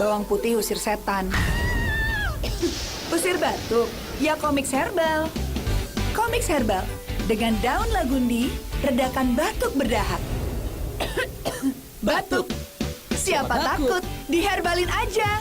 Bawang putih usir setan. Usir batuk, ya Comix Herbal. Comix Herbal, dengan daun lagundi, redakan batuk berdahak. Batuk, siapa takut? Diherbalin aja.